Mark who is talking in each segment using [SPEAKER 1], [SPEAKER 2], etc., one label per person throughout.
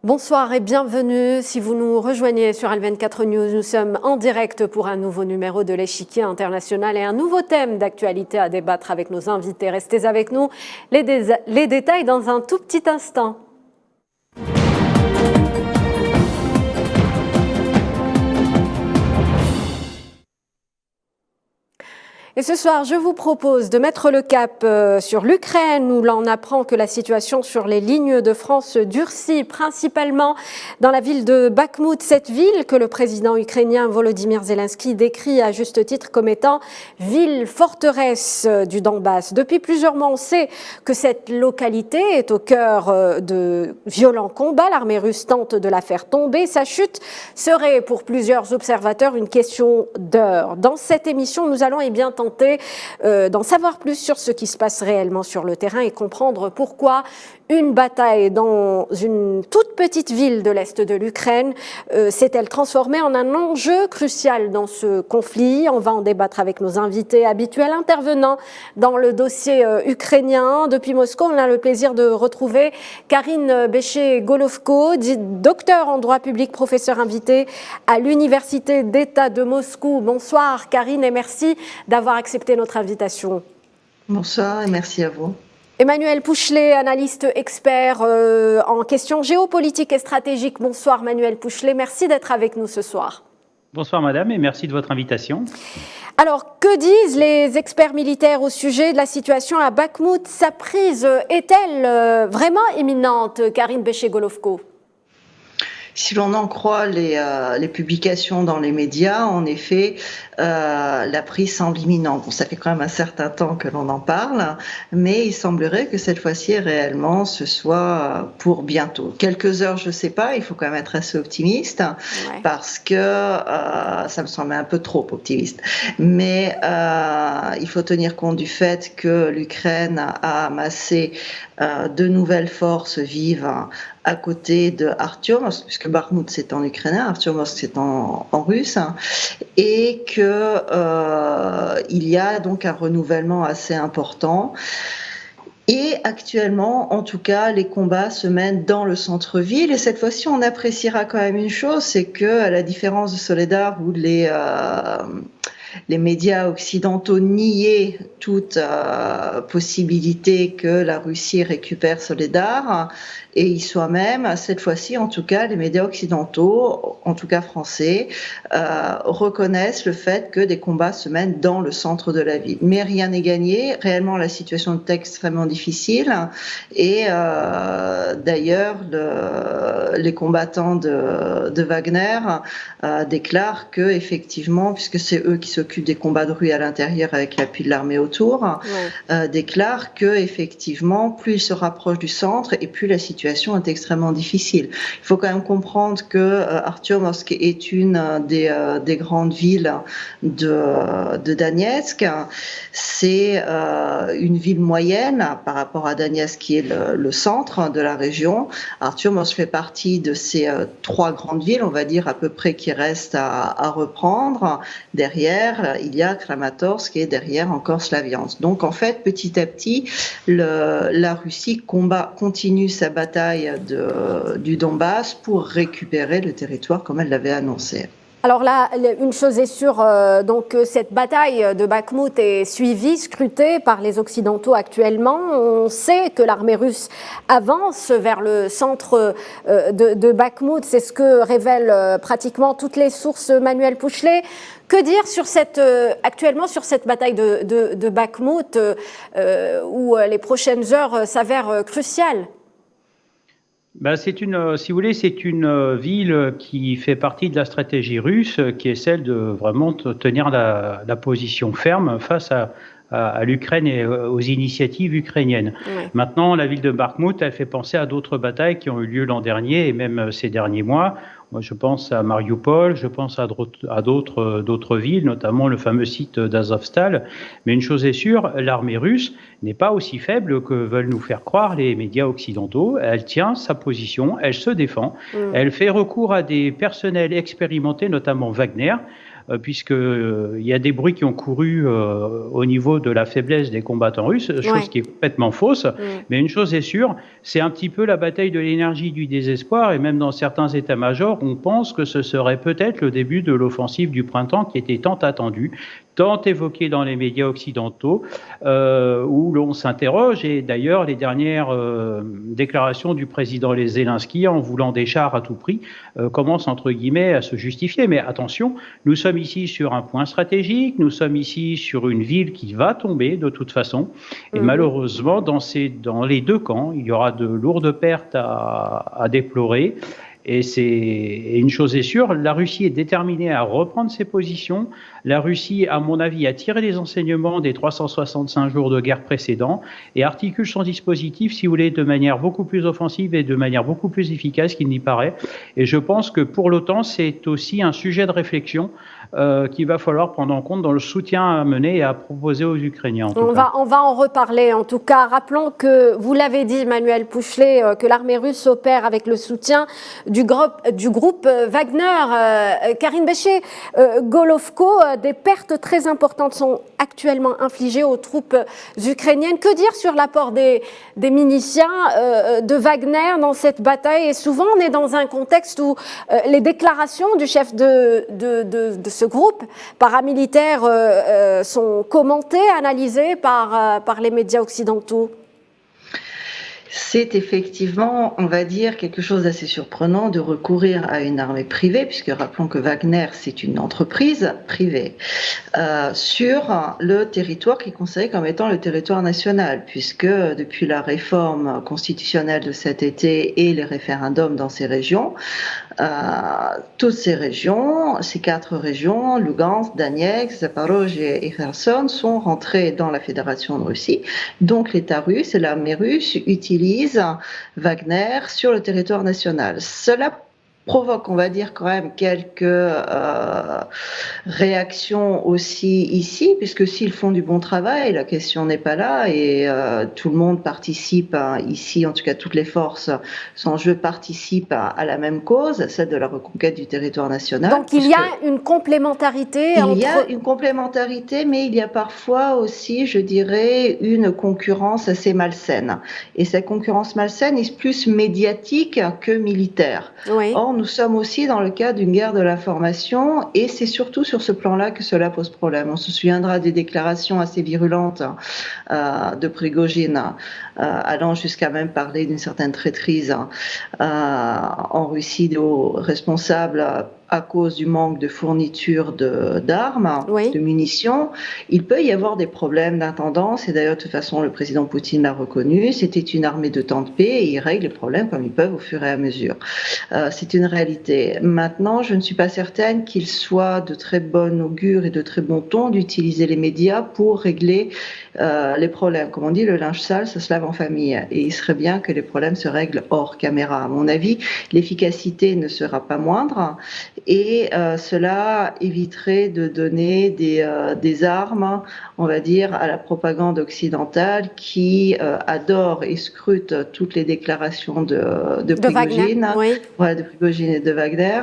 [SPEAKER 1] Bonsoir et bienvenue. Si vous nous rejoignez sur L24 News, nous sommes en direct pour un nouveau numéro de l'Échiquier international et un nouveau thème d'actualité à débattre avec nos invités. Restez avec nous, les détails dans un tout petit instant. Et ce soir, je vous propose de mettre le cap sur l'Ukraine, où l'on apprend que la situation sur les lignes de France durcit, principalement dans la ville de Bakhmout, cette ville que le président ukrainien Volodymyr Zelensky décrit à juste titre comme étant ville forteresse du Donbass. Depuis plusieurs mois, on sait que cette localité est au cœur de violents combats. L'armée russe tente de la faire tomber. Sa chute serait pour plusieurs observateurs une question d'heures. Dans cette émission, nous allons tenter d'en savoir plus sur ce qui se passe réellement sur le terrain et comprendre pourquoi une bataille dans une toute petite ville de l'Est de l'Ukraine s'est-elle transformée en un enjeu crucial dans ce conflit. On va en débattre avec nos invités habituels intervenants dans le dossier ukrainien. Depuis Moscou, on a le plaisir de retrouver Karine Béché-Golovko, docteur en droit public, professeur invité à l'Université d'État de Moscou. Bonsoir Karine et merci d'avoir accepté notre invitation.
[SPEAKER 2] Bonsoir et merci à vous.
[SPEAKER 1] Emmanuel Pouchelet, analyste expert en questions géopolitiques et stratégiques. Bonsoir Manuel Pouchelet, merci d'être avec nous ce soir.
[SPEAKER 3] Bonsoir madame et merci de votre invitation.
[SPEAKER 1] Alors, que disent les experts militaires au sujet de la situation à Bakhmout? Sa prise est-elle vraiment imminente, Karine Béché-Golovko?
[SPEAKER 2] Si l'on en croit les publications dans les médias, en effet, la prise semble imminente. Bon, ça fait quand même un certain temps que l'on en parle, mais il semblerait que cette fois-ci, réellement, ce soit pour bientôt. Quelques heures, je ne sais pas, il faut quand même être assez optimiste, parce que ça me semble un peu trop optimiste. Mais il faut tenir compte du fait que l'Ukraine a amassé de nouvelles forces vives à côté de Artyomovsk, puisque Bakhmout c'est en ukrainien, Artyomovsk c'est en russe, et que il y a donc un renouvellement assez important. Et actuellement, en tout cas, les combats se mènent dans le centre-ville. Et cette fois-ci, on appréciera quand même une chose, c'est que, à la différence de Soledar, où les médias occidentaux niaient toute possibilité que la Russie récupère Soledar et y soit même, cette fois-ci en tout cas, les médias occidentaux, en tout cas français, reconnaissent le fait que des combats se mènent dans le centre de la ville. Mais rien n'est gagné, réellement la situation est extrêmement difficile et d'ailleurs les combattants de Wagner déclarent que effectivement, puisque c'est eux qui s'occupent des combats de rue à l'intérieur avec l'appui de l'armée autour, déclarent que effectivement, plus ils se rapprochent du centre et plus la situation est extrêmement difficile. Il faut quand même comprendre que Artyomovsk est une des grandes villes de Donetsk. C'est une ville moyenne par rapport à Donetsk qui est le centre de la région. Artyomovsk fait partie de ces trois grandes villes, on va dire à peu près, qui restent à reprendre. Derrière, il y a Kramatorsk et derrière encore Slaviansk. Donc en fait, petit à petit, la Russie continue sa bataille du Donbass pour récupérer le territoire comme elle l'avait annoncé.
[SPEAKER 1] Alors là, une chose est sûre, donc cette bataille de Bakhmout est suivie, scrutée par les Occidentaux actuellement. On sait que l'armée russe avance vers le centre de Bakhmout. C'est ce que révèlent pratiquement toutes les sources. Manuel Pouchelet, que dire sur actuellement sur cette bataille de Bakhmout où les prochaines heures s'avèrent cruciales?
[SPEAKER 3] Si vous voulez, c'est une ville qui fait partie de la stratégie russe, qui est celle de vraiment tenir la position ferme face à l'Ukraine et aux initiatives ukrainiennes. Oui. Maintenant, la ville de Bakhmout, elle fait penser à d'autres batailles qui ont eu lieu l'an dernier et même ces derniers mois. Moi, je pense à Mariupol, je pense à d'autres villes, notamment le fameux site d'Azovstal. Mais une chose est sûre, l'armée russe n'est pas aussi faible que veulent nous faire croire les médias occidentaux. Elle tient sa position, elle se défend, elle fait recours à des personnels expérimentés, notamment Wagner. puisqu'il y a des bruits qui ont couru au niveau de la faiblesse des combattants russes, chose qui est complètement fausse. Mais une chose est sûre, c'est un petit peu la bataille de l'énergie du désespoir, et même dans certains états-majors, on pense que ce serait peut-être le début de l'offensive du printemps qui était tant attendue, tant évoquée dans les médias occidentaux, où l'on s'interroge, et d'ailleurs les dernières déclarations du président Zelensky en voulant des chars à tout prix commencent entre guillemets à se justifier. Mais attention, nous sommes ici sur un point stratégique, nous sommes ici sur une ville qui va tomber de toute façon, et malheureusement dans les deux camps, il y aura de lourdes pertes à déplorer. Et une chose est sûre, la Russie est déterminée à reprendre ses positions. La Russie, à mon avis, a tiré les enseignements des 365 jours de guerre précédents et articule son dispositif, si vous voulez, de manière beaucoup plus offensive et de manière beaucoup plus efficace qu'il n'y paraît. Et je pense que pour l'OTAN, c'est aussi un sujet de réflexion qu'il va falloir prendre en compte dans le soutien à mener et à proposer aux Ukrainiens.
[SPEAKER 1] On va en reparler. En tout cas, rappelons que, vous l'avez dit, Manuel Pouchelet, que l'armée russe opère avec le soutien du groupe Wagner. Karine Bécher, Golovko, des pertes très importantes sont actuellement infligées aux troupes ukrainiennes. Que dire sur l'apport des miliciens de Wagner dans cette bataille? Et souvent, on est dans un contexte où les déclarations du chef de ce groupe paramilitaire sont commentées, analysées par les médias occidentaux.
[SPEAKER 2] C'est effectivement, on va dire, quelque chose d'assez surprenant de recourir à une armée privée, puisque rappelons que Wagner, c'est une entreprise privée, sur le territoire qui est considéré comme étant le territoire national, puisque depuis la réforme constitutionnelle de cet été et les référendums dans ces régions, toutes ces régions, ces 4 régions, Lugansk, Donetsk, Zaporozhye et Kherson, sont rentrées dans la Fédération de Russie. Donc l'État russe et l'armée russe utilisent Wagner sur le territoire national. Cela provoque, on va dire, quand même quelques réactions aussi ici, puisque s'ils font du bon travail, la question n'est pas là, et tout le monde participe ici, en tout cas toutes les forces sans jeu participent à la même cause, celle de la reconquête du territoire national.
[SPEAKER 1] Donc il y a une complémentarité
[SPEAKER 2] Il y a une complémentarité, mais il y a parfois aussi, je dirais, une concurrence assez malsaine. Et cette concurrence malsaine est plus médiatique que militaire.
[SPEAKER 1] Oui.
[SPEAKER 2] Or, nous sommes aussi dans le cadre d'une guerre de l'information, et c'est surtout sur ce plan-là que cela pose problème. On se souviendra des déclarations assez virulentes de Prigojine, allant jusqu'à même parler d'une certaine traîtrise en Russie des hauts responsables à cause du manque de fourniture d'armes, de munitions. Il peut y avoir des problèmes d'intendance, et d'ailleurs, de toute façon, le président Poutine l'a reconnu, c'était une armée de temps de paix, et ils règlent les problèmes comme ils peuvent au fur et à mesure. C'est une réalité. Maintenant, je ne suis pas certaine qu'il soit de très bon augure et de très bon ton d'utiliser les médias pour régler les problèmes. Comme on dit, le linge sale, ça se lave en famille, et il serait bien que les problèmes se règlent hors caméra. À mon avis, l'efficacité ne sera pas moindre, et cela éviterait de donner des armes, on va dire, à la propagande occidentale qui adore et scrute toutes les déclarations de Prigojine, de Prigojine et de Wagner,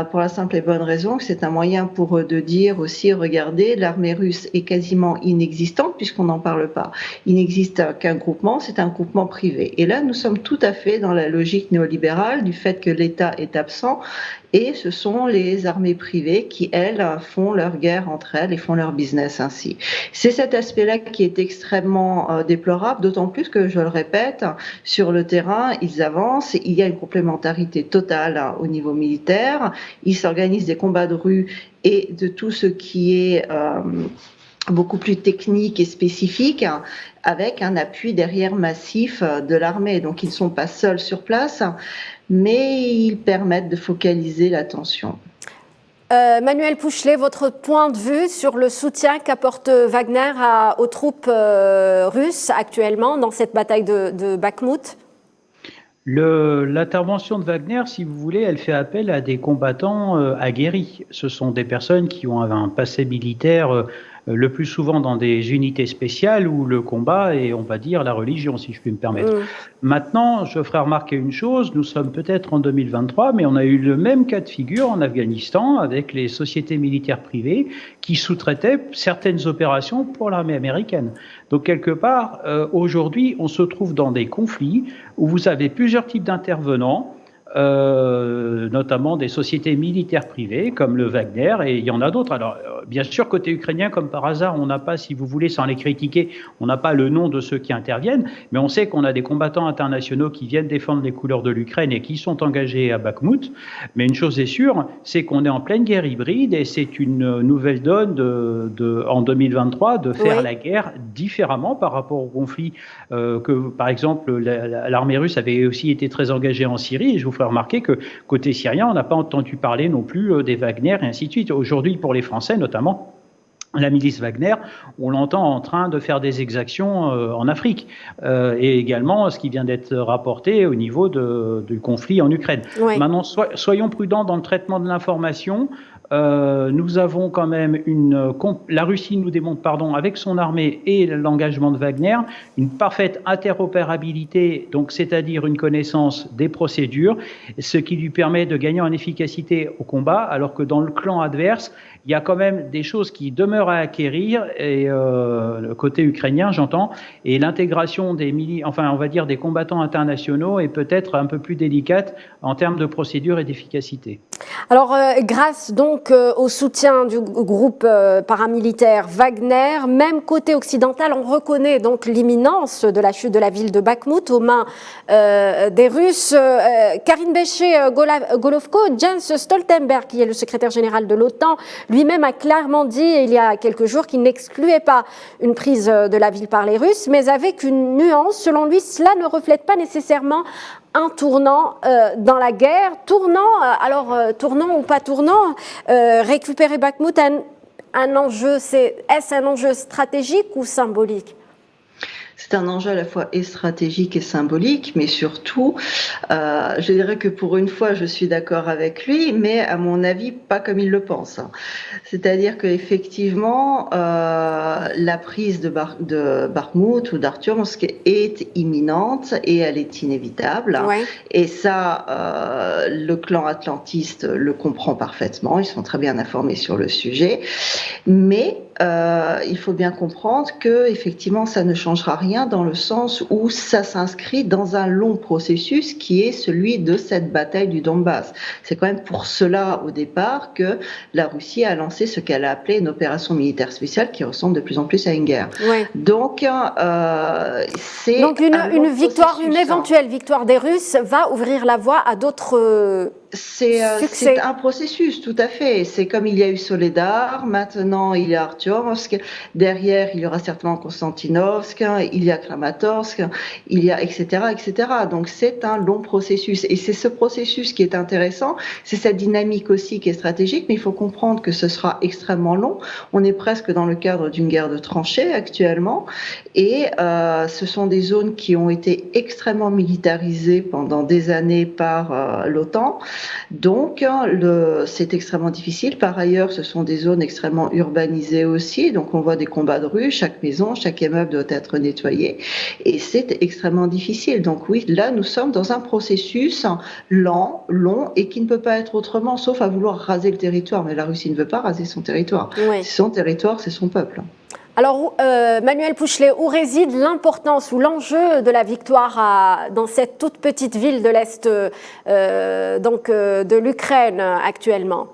[SPEAKER 2] pour la simple et bonne raison que c'est un moyen pour eux de dire aussi, regardez, l'armée russe est quasiment inexistante puisqu'on n'en parle pas. Il n'existe qu'un groupement, c'est un groupement privé. Et là, nous sommes tout à fait dans la logique néolibérale du fait que l'État est absent, et ce sont les armées privées qui, elles, font leur guerre entre elles et font leur business ainsi. C'est cet aspect-là qui est extrêmement déplorable, d'autant plus que, je le répète, sur le terrain, ils avancent, il y a une complémentarité totale au niveau militaire, ils s'organisent des combats de rue et de tout ce qui est beaucoup plus technique et spécifique, avec un appui derrière massif de l'armée. Donc ils ne sont pas seuls sur place, mais ils permettent de focaliser l'attention.
[SPEAKER 1] Manuel Pouchelet, votre point de vue sur le soutien qu'apporte Wagner aux troupes russes actuellement dans cette bataille de Bakhmout?
[SPEAKER 3] L'intervention de Wagner, si vous voulez, elle fait appel à des combattants aguerris. Ce sont des personnes qui ont un passé militaire le plus souvent dans des unités spéciales où le combat est, on va dire, la religion, si je puis me permettre. Maintenant, je ferai remarquer une chose, nous sommes peut-être en 2023, mais on a eu le même cas de figure en Afghanistan avec les sociétés militaires privées qui sous-traitaient certaines opérations pour l'armée américaine. Donc quelque part, aujourd'hui, on se trouve dans des conflits où vous avez plusieurs types d'intervenants, notamment des sociétés militaires privées comme le Wagner, et il y en a d'autres. Alors, bien sûr, côté ukrainien, comme par hasard, on n'a pas, si vous voulez, sans les critiquer, on n'a pas le nom de ceux qui interviennent, mais on sait qu'on a des combattants internationaux qui viennent défendre les couleurs de l'Ukraine et qui sont engagés à Bakhmout. Mais une chose est sûre, c'est qu'on est en pleine guerre hybride et c'est une nouvelle donne en 2023 de faire la guerre différemment par rapport au conflit que, par exemple, l'armée russe avait aussi été très engagée en Syrie. Et je vous ferai remarquer que côté syrien, on n'a pas entendu parler non plus des Wagner et ainsi de suite. Aujourd'hui, pour les Français notamment, la milice Wagner, on l'entend en train de faire des exactions en Afrique et également ce qui vient d'être rapporté au niveau du conflit en Ukraine. Maintenant, soyons prudents dans le traitement de l'information. Nous avons quand même la Russie nous démontre, avec son armée et l'engagement de Wagner, une parfaite interopérabilité, donc c'est-à-dire une connaissance des procédures, ce qui lui permet de gagner en efficacité au combat, alors que dans le clan adverse, il y a quand même des choses qui demeurent à acquérir, et le côté ukrainien, j'entends, et l'intégration des des combattants internationaux est peut-être un peu plus délicate en termes de procédures et d'efficacité.
[SPEAKER 1] Alors, grâce donc au soutien du groupe paramilitaire Wagner, même côté occidental, on reconnaît donc l'imminence de la chute de la ville de Bakhmout aux mains des Russes. Karine Bécher-Golovko, Jens Stoltenberg, qui est le secrétaire général de l'OTAN, lui-même a clairement dit il y a quelques jours qu'il n'excluait pas une prise de la ville par les Russes, mais avec une nuance. Selon lui, cela ne reflète pas nécessairement un tournant dans la guerre. Tournant ou pas tournant, récupérer Bakhmout, un enjeu, est-ce un enjeu stratégique ou symbolique ?
[SPEAKER 2] C'est un enjeu à la fois stratégique et symbolique, mais surtout, je dirais que pour une fois, je suis d'accord avec lui, mais à mon avis, pas comme il le pense. C'est-à-dire qu'effectivement, la prise de Bakhmout ou d'Artyomovsk est imminente et elle est inévitable. Et ça, le clan atlantiste le comprend parfaitement, ils sont très bien informés sur le sujet, mais il faut bien comprendre que effectivement ça ne changera rien dans le sens où ça s'inscrit dans un long processus qui est celui de cette bataille du Donbass. C'est quand même pour cela au départ que la Russie a lancé ce qu'elle a appelé une opération militaire spéciale qui ressemble de plus en plus à une guerre. Donc c'est
[SPEAKER 1] une éventuelle victoire des Russes va ouvrir la voie à d'autres
[SPEAKER 2] c'est un processus, tout à fait. C'est comme il y a eu Soledar, maintenant il y a Artyomovsk, derrière il y aura certainement Konstantinovsk, il y a Kramatorsk, il y a etc. Donc c'est un long processus et c'est ce processus qui est intéressant, c'est cette dynamique aussi qui est stratégique, mais il faut comprendre que ce sera extrêmement long. On est presque dans le cadre d'une guerre de tranchées actuellement et ce sont des zones qui ont été extrêmement militarisées pendant des années par l'OTAN. Donc, c'est extrêmement difficile. Par ailleurs, ce sont des zones extrêmement urbanisées aussi. Donc, on voit des combats de rue. Chaque maison, chaque immeuble doit être nettoyé. Et c'est extrêmement difficile. Donc, oui, là, nous sommes dans un processus lent, long et qui ne peut pas être autrement, sauf à vouloir raser le territoire. Mais la Russie ne veut pas raser son territoire. C'est son territoire, c'est son peuple.
[SPEAKER 1] Alors, Manuel Pouchelet, où réside l'importance ou l'enjeu de la victoire dans cette toute petite ville de l'Est de l'Ukraine actuellement ?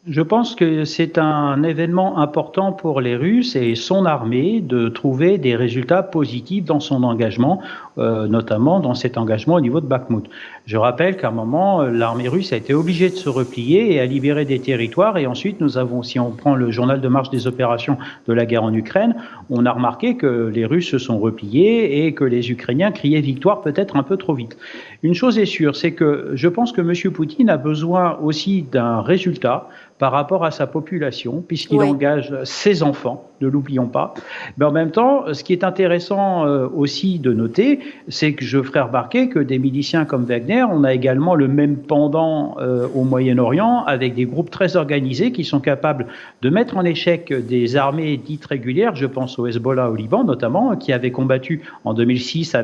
[SPEAKER 3] Je pense que c'est un événement important pour les Russes et son armée de trouver des résultats positifs dans son engagement, notamment dans cet engagement au niveau de Bakhmout. Je rappelle qu'à un moment, l'armée russe a été obligée de se replier et a libéré des territoires. Et ensuite, nous avons, si on prend le journal de marche des opérations de la guerre en Ukraine, on a remarqué que les Russes se sont repliés et que les Ukrainiens criaient victoire peut-être un peu trop vite. Une chose est sûre, c'est que je pense que M. Poutine a besoin aussi d'un résultat par rapport à sa population, puisqu'il engage ses enfants ne l'oublions pas. Mais en même temps, ce qui est intéressant aussi de noter, c'est que je ferai remarquer que des miliciens comme Wagner, on a également le même pendant au Moyen-Orient, avec des groupes très organisés qui sont capables de mettre en échec des armées dites régulières. Je pense au Hezbollah au Liban notamment, qui avait combattu en 2006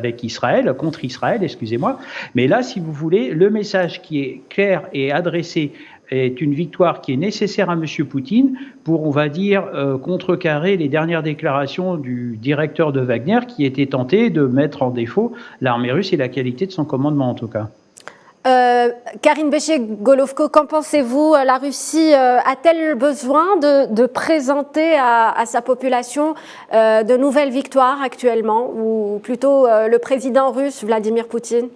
[SPEAKER 3] contre Israël, excusez-moi. Mais là, si vous voulez, le message qui est clair et adressé est une victoire qui est nécessaire à M. Poutine pour, on va dire, contrecarrer les dernières déclarations du directeur de Wagner qui était tenté de mettre en défaut l'armée russe et la qualité de son commandement en tout cas.
[SPEAKER 1] Karine Béchier-Golovko, qu'en pensez-vous? La Russie a-t-elle besoin de présenter à sa population de nouvelles victoires actuellement, ou plutôt le président russe Vladimir Poutine?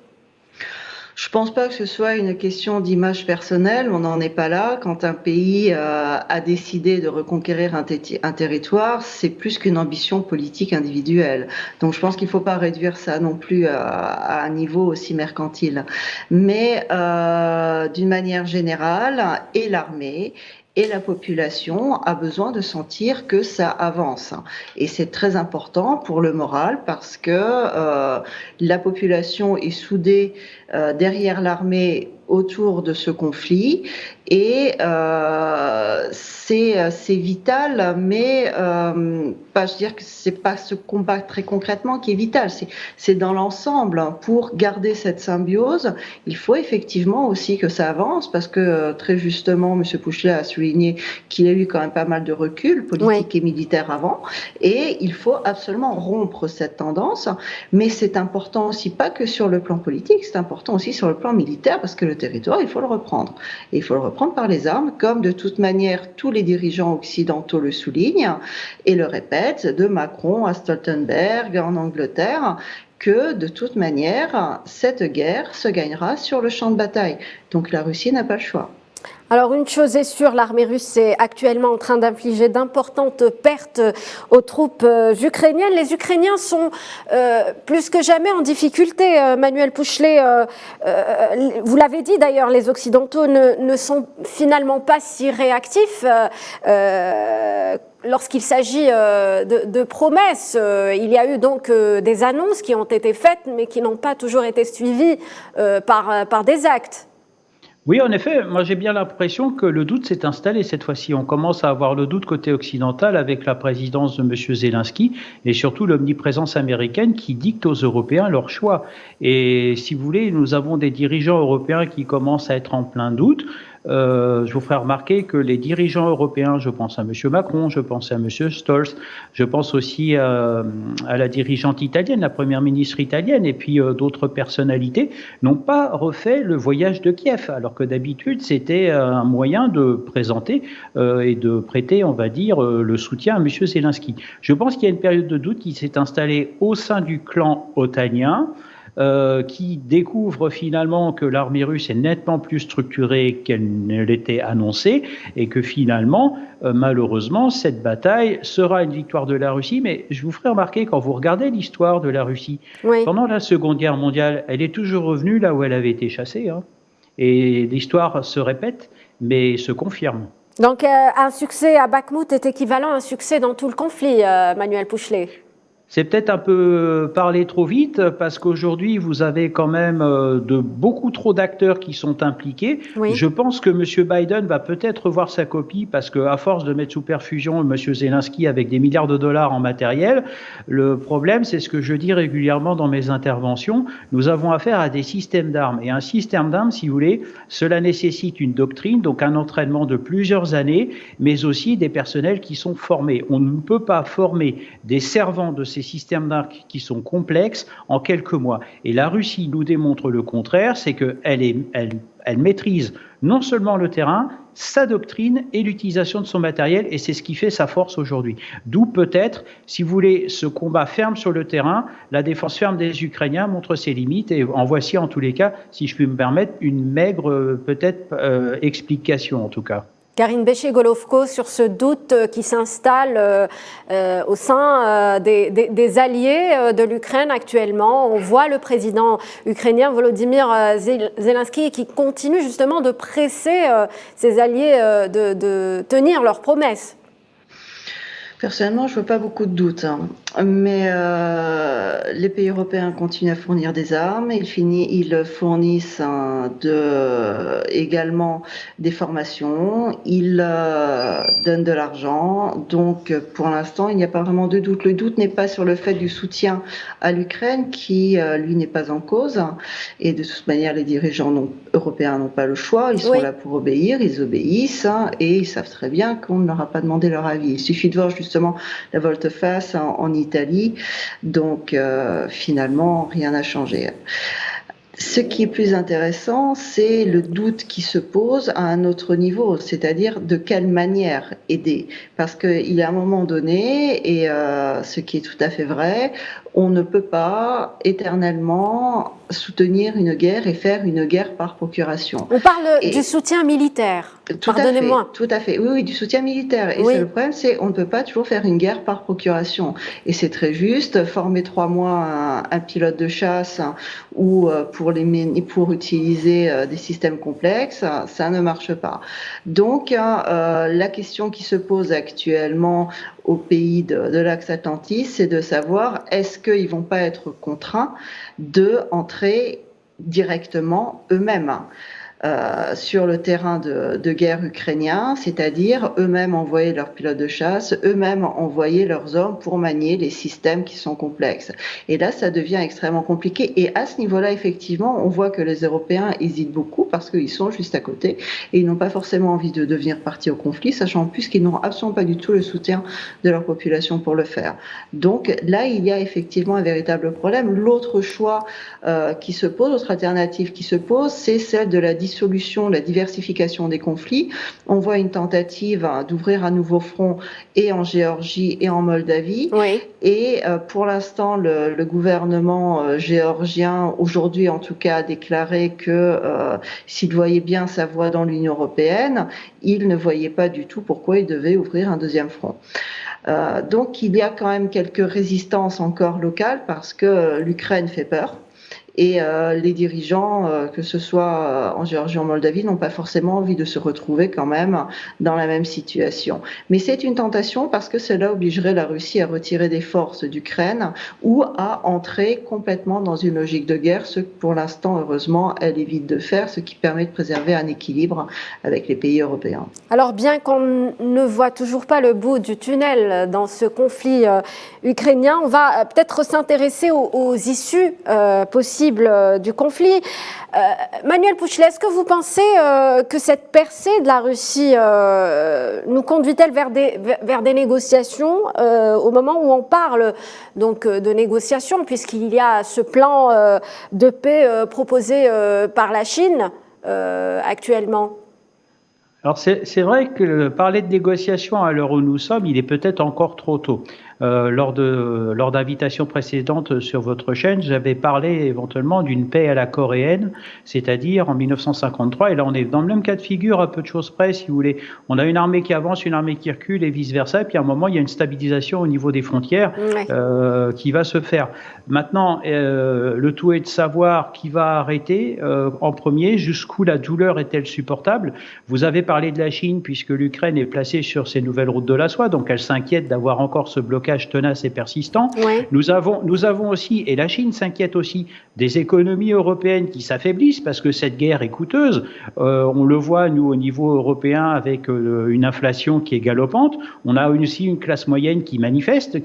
[SPEAKER 2] Je ne pense pas que ce soit une question d'image personnelle, on n'en est pas là. Quand un pays a décidé de reconquérir un territoire, c'est plus qu'une ambition politique individuelle. Donc je pense qu'il ne faut pas réduire ça non plus à un niveau aussi mercantile. Mais d'une manière générale, et l'armée et la population a besoin de sentir que ça avance. Et c'est très important pour le moral parce que la population est soudée derrière l'armée autour de ce conflit et c'est vital, mais pas, je veux dire que c'est pas ce combat très concrètement qui est vital, c'est dans l'ensemble. Pour garder cette symbiose, il faut effectivement aussi que ça avance parce que très justement, M. Pouchelet a souligné qu'il y a eu quand même pas mal de recul politique et militaire avant, et il faut absolument rompre cette tendance. Mais c'est important aussi, pas que sur le plan politique, c'est important aussi sur le plan militaire parce que le territoire, il faut le reprendre. Et il faut le reprendre par les armes, comme de toute manière tous les dirigeants occidentaux le soulignent et le répètent, de Macron à Stoltenberg en Angleterre, que de toute manière, cette guerre se gagnera sur le champ de bataille. Donc la Russie n'a pas le choix.
[SPEAKER 1] Alors une chose est sûre, l'armée russe est actuellement en train d'infliger d'importantes pertes aux troupes ukrainiennes. Les Ukrainiens sont plus que jamais en difficulté. Manuel Pouchelet, vous l'avez dit d'ailleurs, les Occidentaux ne sont finalement pas si réactifs. Lorsqu'il s'agit de promesses, il y a eu donc des annonces qui ont été faites mais qui n'ont pas toujours été suivies par des actes.
[SPEAKER 3] Oui, en effet, moi j'ai bien l'impression que le doute s'est installé cette fois-ci. On commence à avoir le doute côté occidental avec la présidence de M. Zelensky et surtout l'omniprésence américaine qui dicte aux Européens leur choix. Et si vous voulez, nous avons des dirigeants européens qui commencent à être en plein doute. Je vous ferai remarquer que les dirigeants européens, je pense à M. Macron, je pense à M. Stolz, je pense aussi à la dirigeante italienne, la première ministre italienne, et puis d'autres personnalités, n'ont pas refait le voyage de Kiev, alors que d'habitude c'était un moyen de présenter et de prêter, on va dire, le soutien à M. Zelensky. Je pense qu'il y a une période de doute qui s'est installée au sein du clan otanien, qui découvre finalement que l'armée russe est nettement plus structurée qu'elle ne l'était annoncée et que finalement, malheureusement, cette bataille sera une victoire de la Russie. Mais je vous ferai remarquer, quand vous regardez l'histoire de la Russie, pendant la Seconde Guerre mondiale, elle est toujours revenue là où elle avait été chassée. Et l'histoire se répète, mais se confirme.
[SPEAKER 1] Donc un succès à Bakhmout est équivalent à un succès dans tout le conflit, Manuel Pouchelet.
[SPEAKER 3] C'est peut-être un peu parler trop vite parce qu'aujourd'hui, vous avez quand même de beaucoup trop d'acteurs qui sont impliqués. Oui. Je pense que M. Biden va peut-être revoir sa copie parce qu'à force de mettre sous perfusion M. Zelensky avec des milliards de dollars en matériel, le problème, c'est ce que je dis régulièrement dans mes interventions, nous avons affaire à des systèmes d'armes. Et un système d'armes, si vous voulez, cela nécessite une doctrine, donc un entraînement de plusieurs années, mais aussi des personnels qui sont formés. On ne peut pas former des servants de ces systèmes d'armes qui sont complexes en quelques mois. Et la Russie nous démontre le contraire, c'est qu'elle maîtrise non seulement le terrain, sa doctrine et l'utilisation de son matériel, et c'est ce qui fait sa force aujourd'hui. D'où peut-être, si vous voulez, ce combat ferme sur le terrain, la défense ferme des Ukrainiens montre ses limites, et en voici en tous les cas, si je puis me permettre, une maigre peut-être explication en tout cas.
[SPEAKER 1] Karine Béchier-Golovko, sur ce doute qui s'installe au sein des alliés de l'Ukraine actuellement. On voit le président ukrainien Volodymyr Zelensky qui continue justement de presser ses alliés de tenir leurs promesses.
[SPEAKER 2] Personnellement, je ne vois pas beaucoup de doutes, hein. Mais les pays européens continuent à fournir des armes. Ils fournissent également des formations. Ils donnent de l'argent. Donc, pour l'instant, il n'y a pas vraiment de doute. Le doute n'est pas sur le fait du soutien à l'Ukraine, qui, lui, n'est pas en cause. Et de toute manière, les dirigeants européens n'ont pas le choix. Ils sont là pour obéir. Ils obéissent, hein, et ils savent très bien qu'on ne leur a pas demandé leur avis. Il suffit de voir justement la volte-face en Italie. Donc, finalement, rien n'a changé. Ce qui est plus intéressant, c'est le doute qui se pose à un autre niveau, c'est-à-dire de quelle manière aider. Parce qu'il y a un moment donné, et ce qui est tout à fait vrai, on ne peut pas éternellement soutenir une guerre et faire une guerre par procuration.
[SPEAKER 1] On parle du soutien militaire. Pardonnez-moi.
[SPEAKER 2] Tout à fait. Oui, du soutien militaire. Et le problème, c'est qu'on ne peut pas toujours faire une guerre par procuration. Et c'est très juste. Former 3 mois un pilote de chasse ou pour utiliser des systèmes complexes, ça ne marche pas. Donc, la question qui se pose actuellement aux pays de l'axe Atlantique, c'est de savoir est-ce qu'ils ne vont pas être contraints d'entrer directement eux-mêmes sur le terrain de guerre ukrainien, c'est-à-dire eux-mêmes envoyer leurs pilotes de chasse, eux-mêmes envoyer leurs hommes pour manier les systèmes qui sont complexes. Et là, ça devient extrêmement compliqué. Et à ce niveau-là, effectivement, on voit que les Européens hésitent beaucoup parce qu'ils sont juste à côté et ils n'ont pas forcément envie de devenir partie au conflit, sachant en plus qu'ils n'ont absolument pas du tout le soutien de leur population pour le faire. Donc là, il y a effectivement un véritable problème. L'autre choix qui se pose, l'autre alternative qui se pose, c'est celle de la dissolution, la diversification des conflits. On voit une tentative d'ouvrir un nouveau front et en Géorgie et en Moldavie.
[SPEAKER 1] Oui.
[SPEAKER 2] Et pour l'instant, le gouvernement géorgien, aujourd'hui en tout cas, a déclaré que s'il voyait bien sa voie dans l'Union européenne, il ne voyait pas du tout pourquoi il devait ouvrir un deuxième front. Donc il y a quand même quelques résistances encore locales parce que l'Ukraine fait peur. Et les dirigeants, que ce soit en Géorgie ou en Moldavie, n'ont pas forcément envie de se retrouver quand même dans la même situation. Mais c'est une tentation parce que cela obligerait la Russie à retirer des forces d'Ukraine ou à entrer complètement dans une logique de guerre, ce que pour l'instant, heureusement, elle évite de faire, ce qui permet de préserver un équilibre avec les pays européens.
[SPEAKER 1] Alors bien qu'on ne voit toujours pas le bout du tunnel dans ce conflit ukrainien, on va peut-être s'intéresser aux issues possibles du conflit. Manuel Pouchelet, est-ce que vous pensez que cette percée de la Russie nous conduit-elle vers des négociations au moment où on parle donc de négociations, puisqu'il y a ce plan de paix proposé par la Chine actuellement?
[SPEAKER 3] Alors c'est vrai que parler de négociation à l'heure où nous sommes, il est peut-être encore trop tôt. Lors d'invitations précédentes sur votre chaîne, j'avais parlé éventuellement d'une paix à la coréenne, c'est-à-dire en 1953, et là on est dans le même cas de figure, à peu de choses près, si vous voulez. On a une armée qui avance, une armée qui recule et vice-versa, et puis à un moment, il y a une stabilisation au niveau des frontières qui va se faire. Maintenant, le tout est de savoir qui va arrêter en premier, jusqu'où la douleur est-elle supportable. Vous avez parlé de la Chine, puisque l'Ukraine est placée sur ces nouvelles routes de la soie, donc elle s'inquiète d'avoir encore ce blocage tenace et persistant.
[SPEAKER 1] Oui.
[SPEAKER 3] Nous avons aussi, et la Chine s'inquiète aussi, des économies européennes qui s'affaiblissent parce que cette guerre est coûteuse. On le voit, nous, au niveau européen, avec une inflation qui est galopante. On a aussi une classe moyenne qui manifeste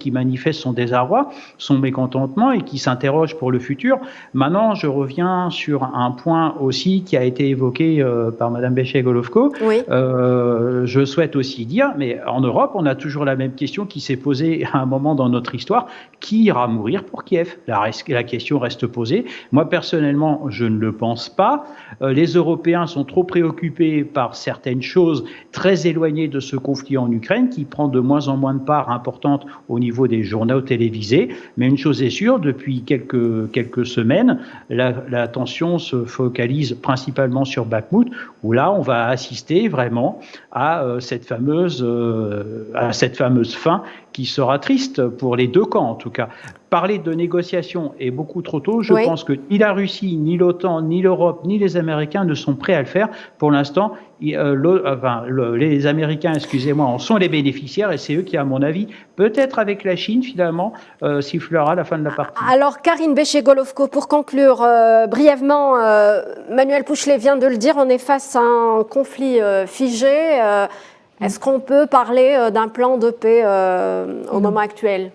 [SPEAKER 3] son désarroi, son mécontentement et qui s'interroge pour le futur. Maintenant, je reviens sur un point aussi qui a été évoqué par Madame Bechet-Golovko.
[SPEAKER 1] Oui.
[SPEAKER 3] Je souhaite aussi dire, mais en Europe, on a toujours la même question qui s'est posée à un moment dans notre histoire, qui ira mourir pour Kiev? La question reste posée. Moi, personnellement, je ne le pense pas. Les Européens sont trop préoccupés par certaines choses très éloignées de ce conflit en Ukraine, qui prend de moins en moins de part importante au niveau des journaux télévisés. Mais une chose est sûre, depuis quelques semaines, la tension se focalise principalement sur Bakhmout, où là, on va assister vraiment à cette fameuse fin qui sera triste pour les deux camps en tout cas. Parler de négociations est beaucoup trop tôt. Je pense que ni la Russie, ni l'OTAN, ni l'Europe, ni les Américains ne sont prêts à le faire. Pour l'instant, les Américains, excusez-moi, en sont les bénéficiaires et c'est eux qui, à mon avis, peut-être avec la Chine, finalement, sifflera la fin de la partie.
[SPEAKER 1] Alors, Karine Béché-Golovko, pour conclure brièvement, Manuel Pouchelet vient de le dire, on est face à un conflit figé. Est-ce qu'on peut parler d'un plan de paix au moment actuel ?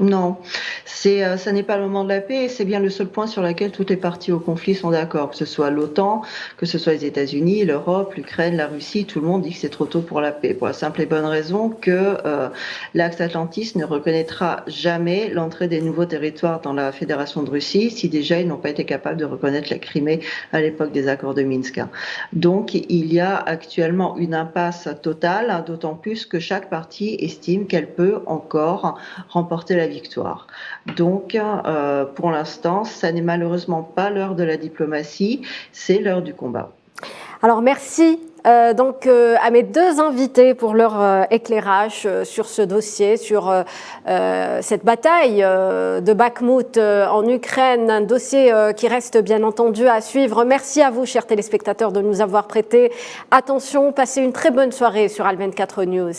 [SPEAKER 2] Non, ça n'est pas le moment de la paix et c'est bien le seul point sur lequel toutes les parties au conflit sont d'accord, que ce soit l'OTAN, que ce soit les États-Unis, l'Europe, l'Ukraine, la Russie, tout le monde dit que c'est trop tôt pour la paix, pour la simple et bonne raison que l'axe atlantiste ne reconnaîtra jamais l'entrée des nouveaux territoires dans la Fédération de Russie si déjà ils n'ont pas été capables de reconnaître la Crimée à l'époque des accords de Minsk. Donc il y a actuellement une impasse totale, d'autant plus que chaque partie estime qu'elle peut encore remporter la victoire. Donc, pour l'instant, ça n'est malheureusement pas l'heure de la diplomatie, c'est l'heure du combat.
[SPEAKER 1] Alors, merci donc à mes deux invités pour leur éclairage sur ce dossier, sur cette bataille de Bakhmout en Ukraine, un dossier qui reste bien entendu à suivre. Merci à vous, chers téléspectateurs, de nous avoir prêté attention. Passez une très bonne soirée sur Al 24 News.